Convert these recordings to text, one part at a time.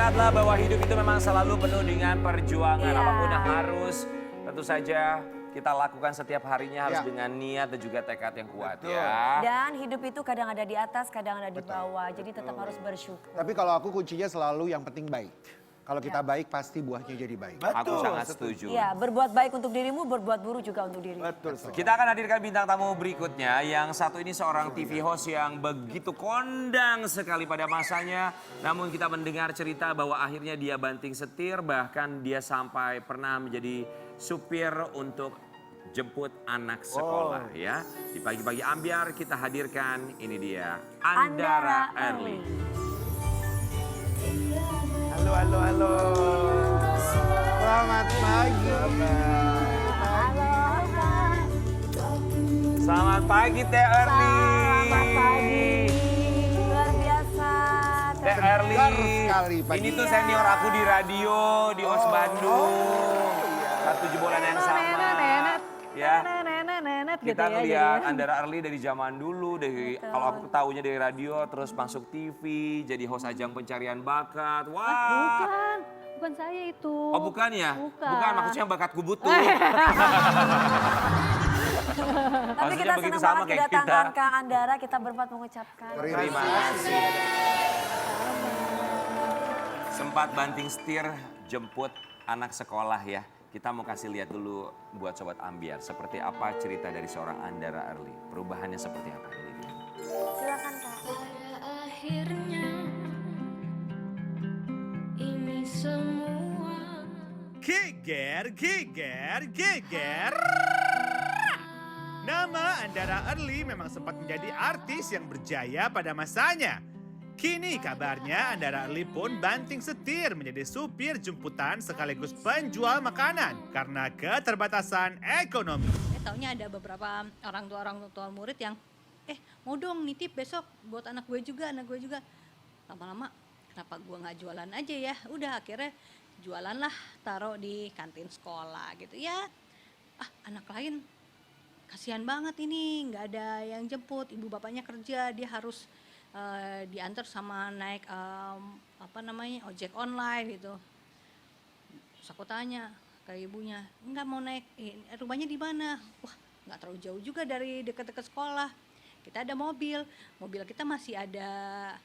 Ingatlah bahwa hidup itu memang selalu penuh dengan perjuangan. Iya. Apapun yang harus tentu saja kita lakukan setiap harinya harus Iya. dengan niat dan juga tekad yang kuat Betul. ya. Dan hidup itu kadang ada di atas, kadang ada di bawah. Jadi tetap harus bersyukur. Tapi kalau aku kuncinya selalu yang penting baik. Kalau kita baik pasti buahnya jadi baik. Aku sangat setuju. Iya, berbuat baik untuk dirimu, berbuat buruk juga untuk dirimu. Betul. Kita akan hadirkan bintang tamu berikutnya. Yang satu ini seorang TV host yang begitu kondang sekali pada masanya. Namun kita mendengar cerita bahwa akhirnya dia banting setir. Bahkan dia sampai pernah menjadi supir untuk jemput anak sekolah ya. Di pagi-pagi ambiar kita hadirkan ini dia Andara Early. Halo. Selamat pagi. Selamat pagi Teh Early. Selamat pagi. Luar biasa. Teh Early. Segar sekali pagi. Ini tuh senior aku di radio di OS Bandung. Satu jebolan yang sama. Ya. Nenet gitu Kita ya. ngeliat jadinya. Andara Early dari zaman dulu, dari kalau aku tahunya dari radio, terus masuk TV, jadi host ajang pencarian bakat. Wah. Bukan saya itu. Oh bukan ya? Bukan. Maksudnya bakatku butuh. Tapi Maksudnya kita begitu senang sama banget kayak kedatangan kita. Kak Andara. Kita berempat mengucapkan. Terima kasih. Sempat banting setir jemput anak sekolah ya. Kita mau kasih lihat dulu buat Sobat Ambiar. Seperti apa cerita dari seorang Andara Early. Perubahannya seperti apa ini dia. Silakan Kak. Pada akhirnya ini semua Geger. Nama Andara Early memang sempat menjadi artis yang berjaya pada masanya. Kini kabarnya Andara Early pun banting setir menjadi supir jemputan sekaligus penjual makanan karena keterbatasan ekonomi. Taunya ada beberapa orang tua murid yang mau dong nitip besok buat anak gue juga. Lama-lama kenapa gue nggak jualan aja ya? Udah akhirnya jualan lah, taruh di kantin sekolah gitu ya. Anak lain kasihan banget ini, nggak ada yang jemput, ibu bapaknya kerja, dia harus diantar sama naik ojek online gitu. Terus aku tanya ke ibunya, nggak mau naik, rumahnya di mana? Wah, nggak terlalu jauh juga dari dekat-dekat sekolah. Kita ada mobil kita masih ada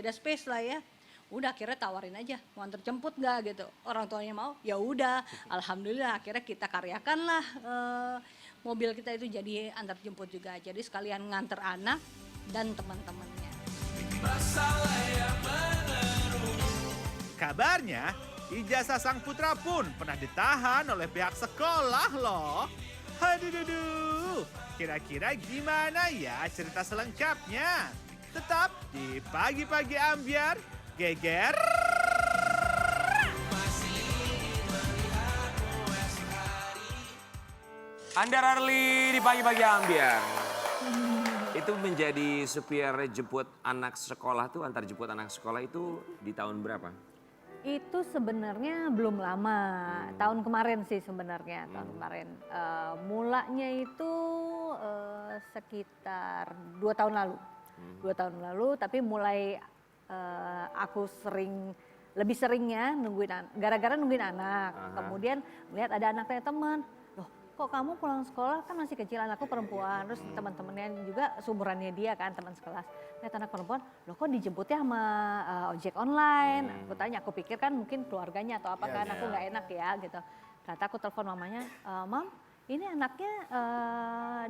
space lah ya. Udah akhirnya tawarin aja, mau antar jemput nggak gitu. Orang tuanya mau, ya udah. Alhamdulillah akhirnya kita karyakan lah mobil kita itu jadi antar jemput juga. Jadi sekalian nganter anak dan teman-temannya. Kabarnya, ijazah sang putra pun pernah ditahan oleh pihak sekolah loh. Haduh, kira-kira gimana ya cerita selengkapnya? Tetap di Pagi-Pagi Ambiar, geger. Andara Early di pagi-pagi ambiar. Itu menjadi supir jemput anak sekolah tuh, antar jemput anak sekolah itu di tahun berapa? Itu sebenarnya belum lama, tahun kemarin sih sebenarnya, tahun kemarin. Mulanya itu sekitar 2 tahun lalu. 2 tahun lalu, tapi mulai aku lebih seringnya gara-gara nungguin anak. Kemudian melihat ada anaknya teman, loh kok kamu pulang sekolah, kan masih kecil, anakku perempuan, terus teman-temannya juga seumurannya dia kan, teman sekelas. Lihat anak perempuan, loh kok dijemputnya sama ojek online. Aku tanya, aku pikir kan mungkin keluarganya atau apa kan, aku nggak enak ya gitu. Ternyata aku telepon mamanya, Mam ini anaknya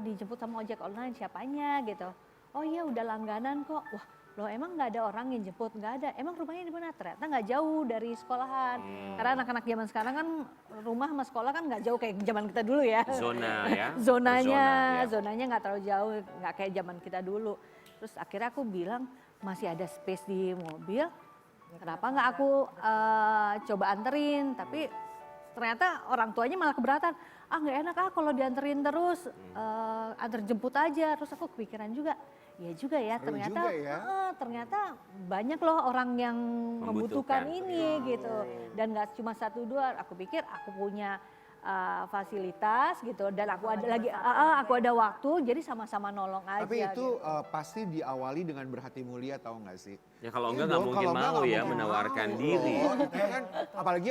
dijemput sama ojek online, siapanya gitu. Oh iya udah langganan kok. Wah, loh emang nggak ada orang yang jemput? Nggak ada. Emang rumahnya di mana? Ternyata nggak jauh dari sekolahan. Karena anak-anak zaman sekarang kan rumah sama sekolah kan nggak jauh kayak zaman kita dulu ya. Zona ya? Zonanya nggak terlalu jauh, nggak kayak zaman kita dulu. Terus akhirnya aku bilang masih ada space di mobil, kenapa nggak aku coba anterin? Tapi ternyata orang tuanya malah keberatan. Nggak enak kalau dianterin terus, antar jemput aja. Terus aku kepikiran juga, ya juga ya ternyata juga ya. ternyata banyak loh orang yang membutuhkan Membutuhkan. ini gitu. Dan nggak cuma 1 2, aku pikir aku punya fasilitas gitu dan aku ada lagi aku ada waktu jadi sama-sama nolong aja. Tapi itu gitu. pasti diawali dengan berhati mulia, tahu nggak sih? Ya kalau Iya enggak nggak dong, mungkin kalau enggak mau nggak ya mungkin menawarkan mau diri. loh. Kita kan, apalagi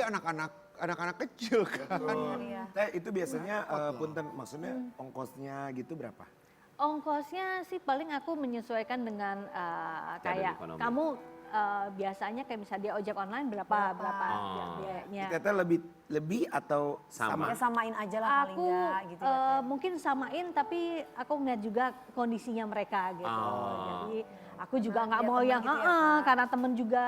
anak-anak kecil kan. Iya. Teh, itu biasanya punten maksudnya ongkosnya gitu berapa? Ongkosnya sih paling aku menyesuaikan dengan kayak ekonomi. kamu biasanya kayak misalnya dia ojek online berapa Oh. biayanya. Teteh lebih atau Sama. Ya samain aja lah paling Aku enggak gitu. katanya. mungkin samain tapi aku ngeliat juga kondisinya mereka gitu. Oh. Jadi aku juga nggak lihat mau temen yang gitu ya, Kak. karena temen juga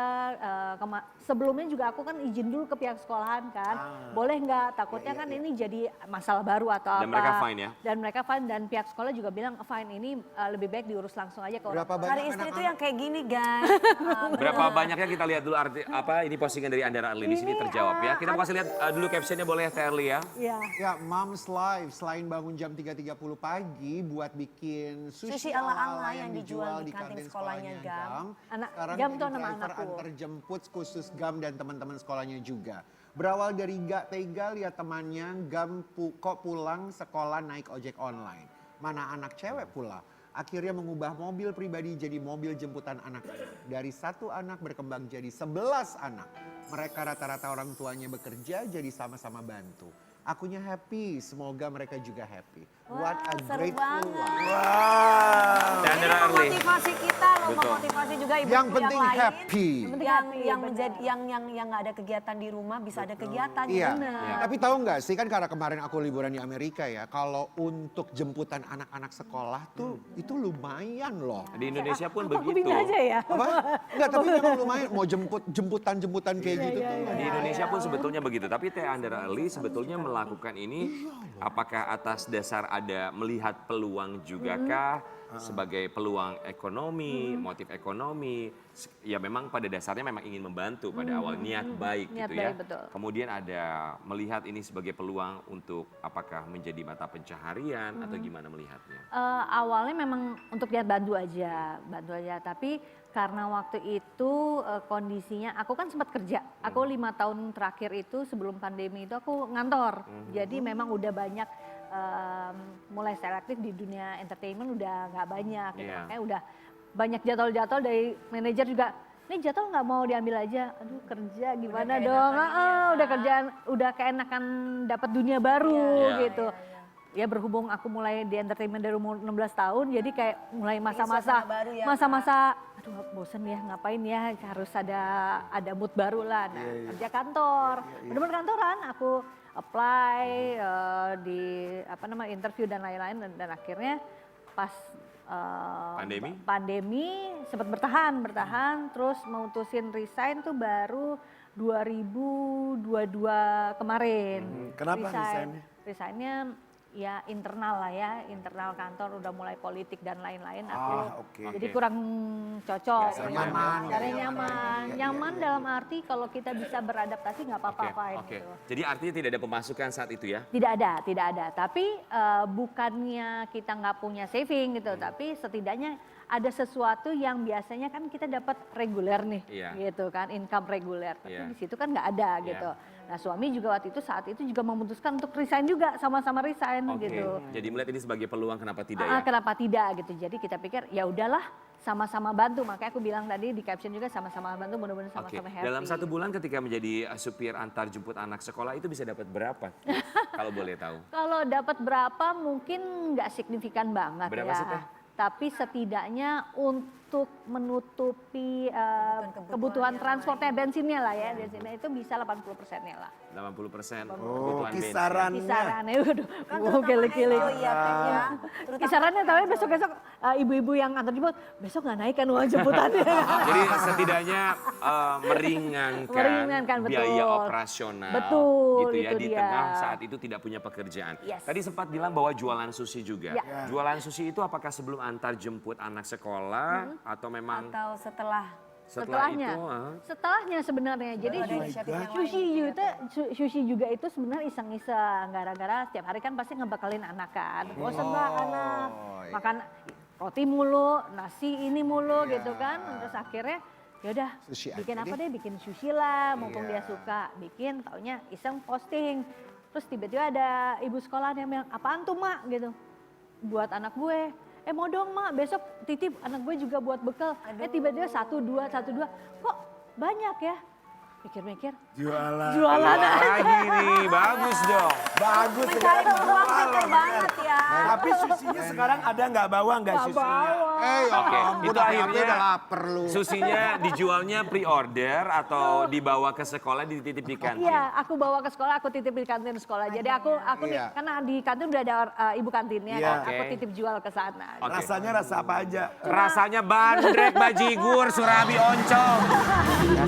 sebelumnya juga aku kan izin dulu ke pihak sekolahan kan. Boleh nggak? Takutnya kan ini jadi masalah baru atau apa. Dan mereka fine ya? Dan mereka fine dan pihak sekolah juga bilang fine ini lebih baik diurus langsung aja ke orang Berapa tua." banyak Cari istri itu anak-anak? yang kayak gini guys. Berapa banyaknya kita lihat dulu ini postingan dari Andara Arli di sini Ini, terjawab ya. Kita kasih lihat dulu captionnya boleh Teh Arli ya. Iya. Ya, Moms Live selain bangun jam 3.30 pagi buat bikin Sushi sushi ala-ala yang dijual di kantin sekolahnya Gam. Gam tuh jadi nama driver anakku. antar jemput khusus Gam dan teman-teman sekolahnya juga. Berawal dari gak tega lihat temannya Gam kok pulang sekolah naik ojek online. Mana anak cewek pula. Akhirnya mengubah mobil pribadi jadi mobil jemputan anak. Dari 1 anak berkembang jadi 11 anak. Mereka rata-rata orang tuanya bekerja jadi sama-sama bantu. Akunya happy, semoga mereka juga happy. What a seru great banget. Wow. Dan Ini Andara Arli. memotivasi kita loh, Betul. memotivasi juga ibu Yang penting lain. happy. Yang menjadi yang nggak ada kegiatan di rumah bisa ada kegiatan. Iya, Bener. tapi tahu nggak sih kan karena kemarin aku liburan di Amerika ya, kalau untuk jemputan anak-anak sekolah tuh itu lumayan loh. Di Indonesia pun Aku begitu. pindah aja ya. Apa? Enggak, tapi memang lumayan mau jemputan kayak gitu tuh. Di Indonesia pun sebetulnya begitu. Tapi Teh Andara Arli sebetulnya melakukan ini apakah atas dasar ada melihat peluang juga kah? Sebagai peluang ekonomi, motif ekonomi, ya memang pada dasarnya memang ingin membantu pada awal niat baik Niat gitu ya. baik, betul. Kemudian ada melihat ini sebagai peluang untuk apakah menjadi mata pencaharian atau gimana melihatnya? Awalnya memang untuk lihat bantu aja. Tapi karena waktu itu kondisinya, aku kan sempat kerja. Aku 5 tahun terakhir itu sebelum pandemi itu aku ngantor. Jadi memang udah banyak mulai selektif di dunia entertainment udah nggak banyak. Gitu. Iya. Makanya udah banyak jadwal-jadwal dari manajer juga. Ini jadwal nggak mau diambil aja. Aduh kerja gimana dong? Udah kerjaan, udah keenakan dapat dunia baru Iya. gitu. Ya berhubung aku mulai di entertainment dari umur 16 tahun, jadi kayak mulai masa-masa, suasana baru ya, aduh bosen ya ngapain ya, harus ada mood baru lah. Nah, kerja kantor, bener-bener kantoran, aku apply di interview dan lain-lain dan akhirnya pas pandemi sempat bertahan, terus memutusin resign tuh baru 2022 kemarin. Kenapa resignnya? Resignnya ya internal lah ya, internal kantor udah mulai politik dan lain-lain. Oke. Jadi kurang cocok. nyaman, Cari nggak nyaman. Nyaman dalam arti kalau kita bisa beradaptasi nggak apa-apa fine Oke. gitu. Jadi artinya tidak ada pemasukan saat itu ya? Tidak ada. Tapi bukannya kita nggak punya saving gitu, tapi setidaknya ada sesuatu yang biasanya kan kita dapat reguler nih, Iya. gitu kan, income reguler. Tapi Iya. di situ kan nggak ada gitu. Nah suami juga saat itu juga memutuskan untuk resign juga, sama-sama resign Oke. gitu. Jadi melihat ini sebagai peluang kenapa tidak ya? Kenapa tidak gitu. Jadi kita pikir ya udahlah sama-sama bantu. Makanya aku bilang tadi di caption juga sama-sama bantu, mudah-mudahan Oke. sama-sama happy. Dalam 1 bulan ketika menjadi supir antar jemput anak sekolah itu bisa dapat berapa? Kalau boleh tahu. Kalau dapat berapa mungkin nggak signifikan banget Berapa ya. sih, Teh? Tapi setidaknya untuk menutupi kebutuhan transportnya, bensinnya lah ya, bensinnya itu bisa 80%-nya lah. 80% Oh, kebutuhan bensin. kisarannya. Kisarannya, waduh, Kan wow, geli-geli. terutama itu ya, Teh, ya. Terutama Kisarannya tapi besok-besok ibu-ibu yang antar jemput, besok nggak naik kan uang jemputannya. Jadi setidaknya meringankan betul. biaya operasional Betul, gitu ya itu di dia. tengah saat itu tidak punya pekerjaan. Yes. Tadi sempat bilang bahwa jualan sushi juga. Ya. Jualan sushi itu apakah sebelum antar jemput anak sekolah atau memang atau setelah setelah Setelahnya. itu? Setelahnya sebenarnya. Jadi ada inisiatif yang sushi juga itu sebenarnya iseng-iseng. Gara-gara setiap hari kan pasti ngebakalin anak kan. Bosan nggak anak iya. makan roti mulu, nasi ini mulu gitu kan. Terus akhirnya yaudah Sushi bikin aja apa deh. deh, bikin sushi lah. Mumpung Iya. dia suka bikin, taunya iseng posting. Terus tiba-tiba ada ibu sekolah yang bilang, apaan tuh mak gitu. Buat anak gue, mau dong mak besok titip anak gue juga buat bekal. Tiba-tiba 1, 2, kok banyak ya. Pikir-pikir, Jualan. jualan Lagi nih, bagus dong. Bagus. Mencari peluang pinter banget ya. Tapi susinya sekarang ada nggak bawa nggak susinya? Oke, ampun, itu hati-hati akhirnya udah lapar lu. susinya dijualnya pre-order atau dibawa ke sekolah dititip di kantin? Iya, aku bawa ke sekolah, aku titip di kantin sekolah. Jadi aku Iya. karena di kantin udah ada ibu kantinnya, Iya. aku Oke. titip jual ke sana. Oke. Rasanya rasa apa aja? Rasanya bandrek, bajigur, surabi, oncom. Ya,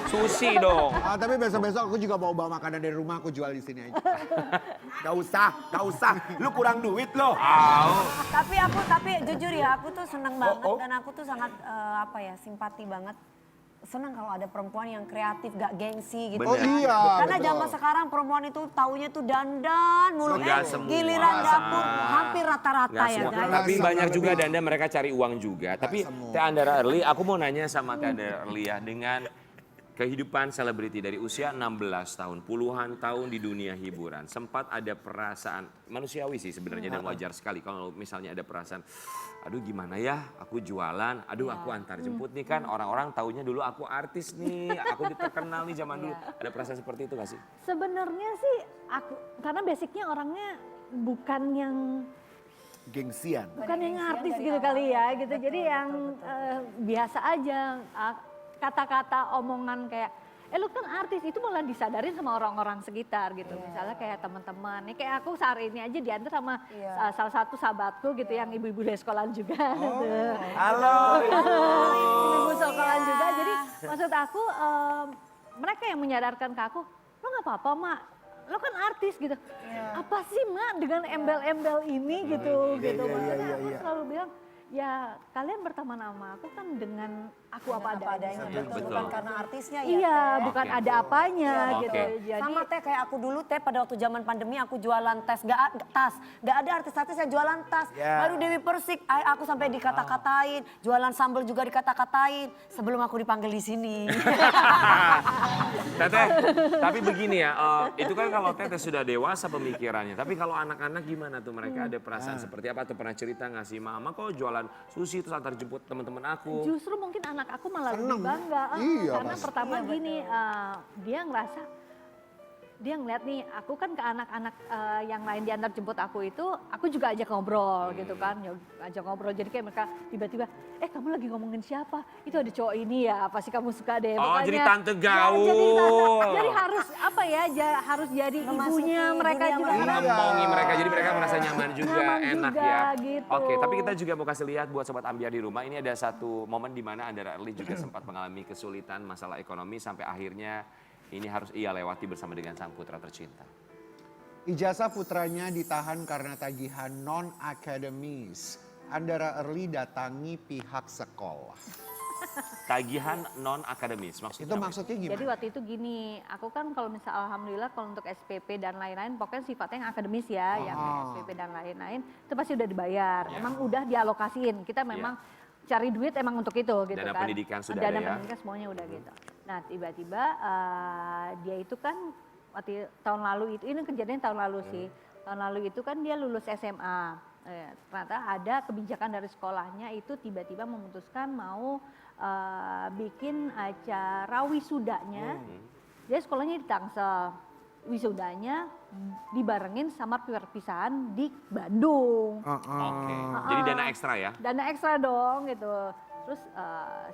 sushi dong. Tapi besok-besok aku juga mau bawa makanan dari rumah, aku jual di sini aja. Gak usah. Lu kurang duit loh. Tapi jujur ya, aku tuh seneng banget Oh. dan aku tuh sangat simpati banget. Senang kalau ada perempuan yang kreatif, gak gengsi gitu. Bener. Oh iya. Karena betul. zaman sekarang perempuan itu taunya tuh dandan mulu. Enggak semua. Giliran dapur hampir rata-rata Nggak ya semua. guys. Tapi Nggak banyak semua. juga Danda mereka cari uang juga. Tapi semua. Teh Andara Early, aku mau nanya sama Teh Andara Early ya, dengan kehidupan selebriti dari usia 16 tahun, puluhan tahun di dunia hiburan. Sempat ada perasaan, manusiawi sih sebenarnya dan wajar sekali kalau misalnya ada perasaan, aduh gimana ya, aku jualan, aduh aku antar jemput nih kan, orang-orang taunya dulu aku artis nih, aku terkenal nih zaman dulu. Ada perasaan seperti itu gak sih? Sebenarnya sih aku, karena basicnya orangnya bukan yang Gengsian. artis gitu kali ya gitu. Jadi yang biasa aja kata-kata omongan kayak lu kan artis itu malah disadarin sama orang-orang sekitar gitu. Misalnya kayak teman-teman, kayak aku saat ini aja diantar sama salah satu sahabatku gitu yang ibu-ibu dari sekolahan juga. Gitu. Halo. Ibu-ibu sekolahan juga. Jadi maksud aku mereka yang menyadarkan ke aku, lo nggak apa-apa mak, lo kan artis gitu. Apa sih mak dengan embel-embel ini gitu gitu. Makanya aku selalu bilang, ya kalian berteman sama aku kan dengan aku apa adanya. Betul. Betul. Bukan karena artisnya ya. Iya, Teh. bukan Oke. ada apanya Oke. gitu. Jadi Sama Teh kayak aku dulu Teh pada waktu zaman pandemi aku jualan tas. Gak ada artis-artis yang jualan tas. Ya. Baru Dewi Persik aku sampai dikata-katain. Jualan sambal juga dikata-katain. Sebelum aku dipanggil di sini. Teteh, tapi begini ya, itu kan kalau Teteh sudah dewasa pemikirannya. Tapi kalau anak-anak gimana tuh? Mereka ada perasaan seperti apa? Atau pernah cerita nggak sih, mama kok jualan sushi terus antar jemput teman-teman aku? justru mungkin anak aku malah lebih Seneng. bangga. Iya, Karena pasti. pertama gini, dia ngerasa, dia ngeliat nih, aku kan ke anak-anak yang lain diantar jemput aku itu, aku juga ajak ngobrol gitu kan. Ya, ajak ngobrol, jadi kayak mereka tiba-tiba, kamu lagi ngomongin siapa? Itu ada cowok ini ya, pasti kamu suka deh. Oh, Makanya, jadi tante ya, gaul. jadi harus apa ya, harus jadi Memasuki ibunya mereka dunia juga. mereka. Karena Ngomongi mereka, jadi mereka merasa nyaman juga, Nyaman enak juga, ya. gitu. Oke, tapi kita juga mau kasih lihat buat Sobat Ambiar di rumah, ini ada satu momen di mana Andara Early juga sempat mengalami kesulitan masalah ekonomi sampai akhirnya ini harus ia lewati bersama dengan sang putra tercinta. Ijazah putranya ditahan karena tagihan non-akademis. Andara Early datangi pihak sekolah. Tagihan non-akademis maksudnya? Itu apa? maksudnya gimana? Jadi waktu itu gini, aku kan kalau misalnya alhamdulillah kalau untuk SPP dan lain-lain pokoknya sifatnya yang akademis ya, yang SPP dan lain-lain itu pasti udah dibayar. Emang udah dialokasiin. Kita memang cari duit emang untuk itu gitu Dana kan. pendidikan sudah Dana ada ya? pendidikan semuanya udah gitu. Nah, tiba-tiba dia itu kan waktu tahun lalu itu, ini kejadian tahun lalu sih. Tahun lalu itu kan dia lulus SMA. Ternyata ada kebijakan dari sekolahnya itu tiba-tiba memutuskan mau bikin acara wisudanya. Dia sekolahnya di Tangsel. Wisudanya dibarengin sama perpisahan di Bandung. Oke, jadi dana ekstra ya? Dana ekstra dong gitu. Terus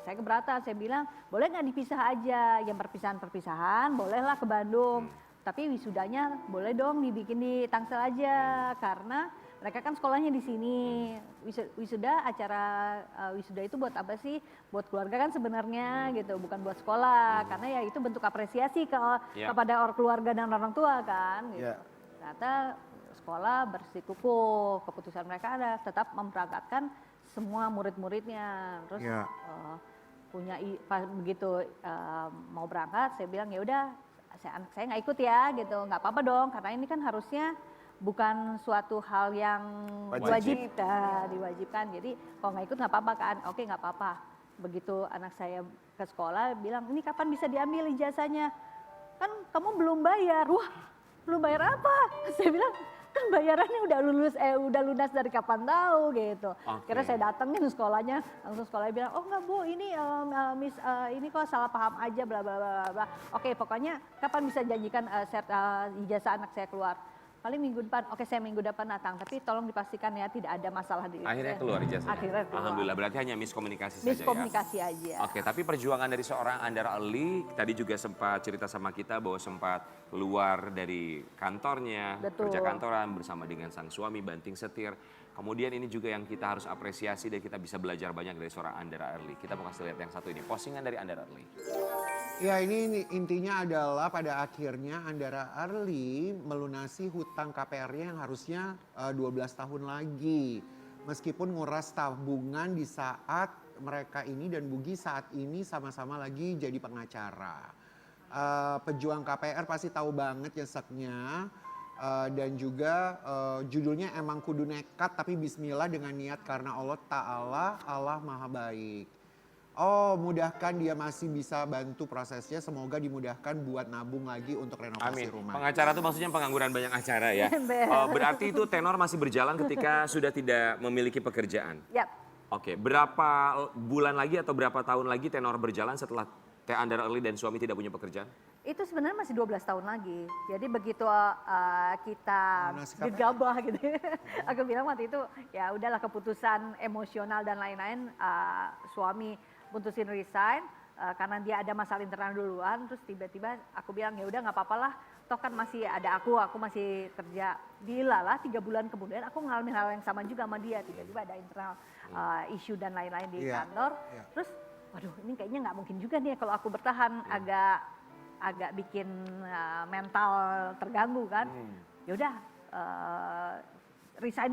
saya keberatan, saya bilang boleh nggak dipisah aja, yang perpisahan-perpisahan bolehlah ke Bandung. Tapi wisudanya boleh dong dibikin di Tangsel aja, karena mereka kan sekolahnya di sini. Wisuda, acara wisuda itu buat apa sih? Buat keluarga kan sebenarnya gitu, bukan buat sekolah. Karena ya itu bentuk apresiasi kepada keluarga dan orang tua kan. Gitu. Ternyata sekolah bersikukuh, keputusan mereka ada tetap memberangkatkan semua murid-muridnya. Terus begitu mau berangkat, saya bilang ya udah, saya nggak ikut ya gitu, nggak apa-apa dong, karena ini kan harusnya bukan suatu hal yang diwajibkan. Jadi kalau nggak ikut nggak apa-apa kan, oke nggak apa-apa. Begitu anak saya ke sekolah bilang, ini kapan bisa diambil ijazahnya? Kan kamu belum bayar. Wah, lu bayar apa? Saya bilang, kan bayarannya udah lunas dari kapan tahu gitu. Akhirnya saya datengin sekolahnya, langsung sekolahnya bilang, oh enggak Bu, ini Miss ini kok salah paham aja bla bla bla bla. Oke, pokoknya kapan bisa janjikan ijazah anak saya keluar? Paling minggu depan. Oke, saya minggu depan datang, tapi tolong dipastikan ya tidak ada masalah di Akhirnya keluar ijazahnya. Akhirnya keluar. Alhamdulillah, berarti hanya miskomunikasi saja ya. Miskomunikasi aja. Oke, tapi perjuangan dari seorang Andara Early tadi juga sempat cerita sama kita bahwa sempat keluar dari kantornya, Betul. kerja kantoran bersama dengan sang suami banting setir. Kemudian ini juga yang kita harus apresiasi dan kita bisa belajar banyak dari seorang Andara Early. Kita mau kasih lihat yang satu ini, postingan dari Andara Early. Ya ini intinya adalah pada akhirnya Andara Early melunasi hutang KPR-nya yang harusnya 12 tahun lagi. Meskipun nguras tabungan di saat mereka ini dan Bugi saat ini sama-sama lagi jadi pengacara. Pejuang KPR pasti tahu banget nyeseknya. Dan juga judulnya emang kudu nekat tapi bismillah dengan niat karena Allah Ta'ala, Allah Maha Baik. Oh, mudahkan dia masih bisa bantu prosesnya. Semoga dimudahkan buat nabung lagi untuk renovasi Amin. rumah. Pengacara itu maksudnya pengangguran banyak acara ya. Berarti itu tenor masih berjalan ketika sudah tidak memiliki pekerjaan. Yap. Oke, berapa bulan lagi atau berapa tahun lagi tenor berjalan setelah Teh Andara Early dan suami tidak punya pekerjaan? Itu sebenarnya masih 12 tahun lagi. Jadi begitu kita Lunasi KPR. gegabah gitu. Aku bilang waktu itu ya udahlah keputusan emosional dan lain-lain, suami putusin resign karena dia ada masalah internal duluan, terus tiba-tiba aku bilang ya udah nggak apa-apa lah, toh kan masih ada aku masih kerja. Dilalah 3 bulan kemudian aku ngalamin hal yang sama juga sama dia, tiba-tiba ada internal isu dan lain-lain di kantor. Terus waduh ini kayaknya nggak mungkin juga nih kalau aku bertahan, agak bikin mental terganggu kan. Ya udah resign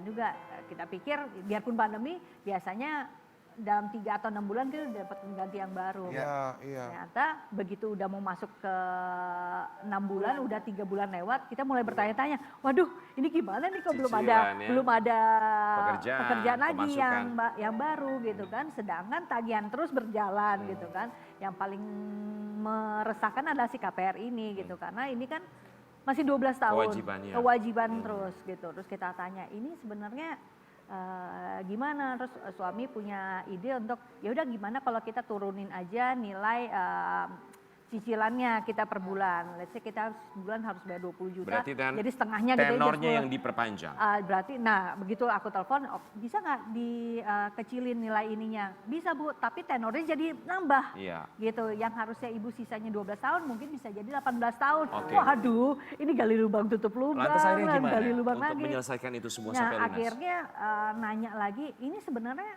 juga. Kita pikir biarpun pandemi biasanya dalam 3 atau 6 bulan kita udah dapat pengganti yang baru. Ternyata begitu udah mau masuk ke 6 bulan, udah 3 bulan lewat, kita mulai bertanya-tanya, waduh ini gimana nih kok belum ada pekerjaan lagi yang baru gitu kan. Sedangkan tagihan terus berjalan gitu kan. Yang paling meresahkan adalah si KPR ini gitu, karena ini kan masih 12 tahun kewajiban terus gitu. Terus kita tanya ini sebenarnya gimana, terus suami punya ide untuk ya udah gimana kalau kita turunin aja nilai cicilannya kita per bulan. Let's say kita sebulan harus bayar 20 juta. Berarti jadi setengahnya gitu tenornya yang diperpanjang. Berarti nah begitu aku telepon, bisa nggak dikecilin nilai ininya? Bisa Bu, tapi tenornya jadi nambah. Gitu. Yang harusnya ibu sisanya 12 tahun mungkin bisa jadi 18 tahun. Waduh, ini gali lubang tutup lubang. Lantas akhirnya gimana gali lubang untuk lagi. menyelesaikan itu semua sampai lunas? Akhirnya nanya lagi, ini sebenarnya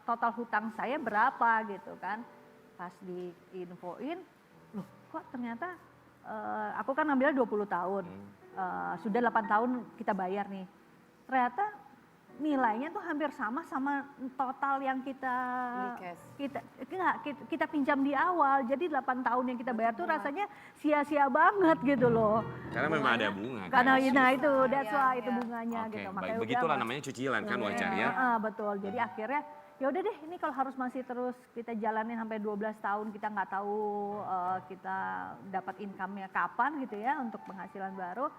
total hutang saya berapa gitu kan. Pas diinfoin, loh kok ternyata aku kan ngambilnya 20 tahun, sudah 8 tahun kita bayar nih. Ternyata nilainya tuh hampir sama total yang kita pinjam di awal. Jadi 8 tahun yang kita bayar tuh rasanya sia-sia banget gitu loh. Karena memang ada bunga. Karena nah itu, that's why itu bunganya gitu. Baik, begitulah namanya cicilan kan wajar ya. Betul, jadi akhirnya ya udah deh ini kalau harus masih terus kita jalanin sampai 12 tahun kita nggak tahu kita dapat income-nya kapan gitu ya untuk penghasilan baru,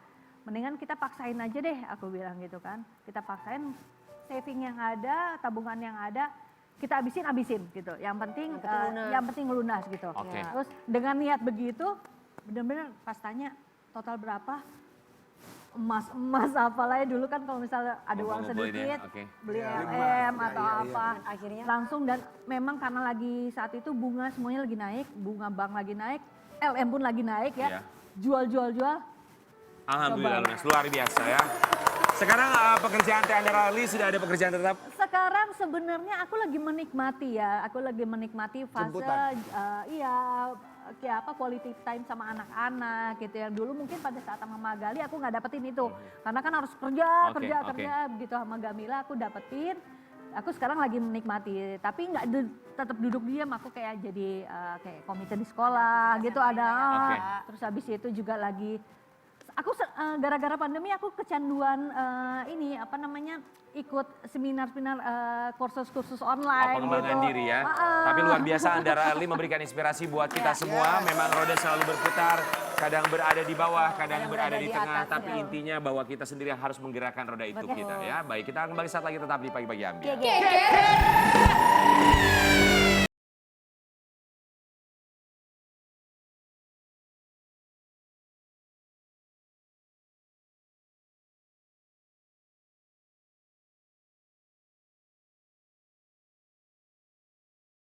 mendingan kita paksain aja deh, aku bilang gitu kan. Kita paksain saving yang ada, tabungan yang ada, kita habisin gitu. Yang penting lunas gitu. Terus dengan niat begitu, benar-benar pas tanya total berapa, emas apalah ya dulu kan kalau misalnya ada uang sedikit beli LM atau apa, akhirnya langsung. Dan memang karena lagi saat itu bunga semuanya lagi naik, bunga bank lagi naik, LM pun lagi naik ya, jual. Alhamdulillah lunas, luar biasa ya. Sekarang pekerjaan Teh Andara Early sudah ada pekerjaan tetap? Sekarang sebenarnya aku lagi menikmati fase kayak quality time sama anak-anak gitu. Yang dulu mungkin pada saat sama Magali aku nggak dapetin itu, karena kan harus kerja begitu. Sama Gamila aku dapetin. Aku sekarang lagi menikmati, tapi nggak tetap duduk diam. Aku kayak jadi kayak komite di sekolah gitu ada. Terus habis itu juga lagi gara-gara pandemi aku kecanduan ini apa namanya ikut seminar-seminar kursus-kursus online. Pengembangan gitu. diri ya. Tapi luar biasa Anda Rally memberikan inspirasi buat kita semua. Memang roda selalu berputar, kadang berada di bawah, kadang berada di tengah. atas, Tapi ya. intinya bahwa kita sendiri yang harus menggerakkan roda itu kita ya. Baik, kita kembali saat lagi tetap di Pagi-Pagi Ambiar. Iya, iya.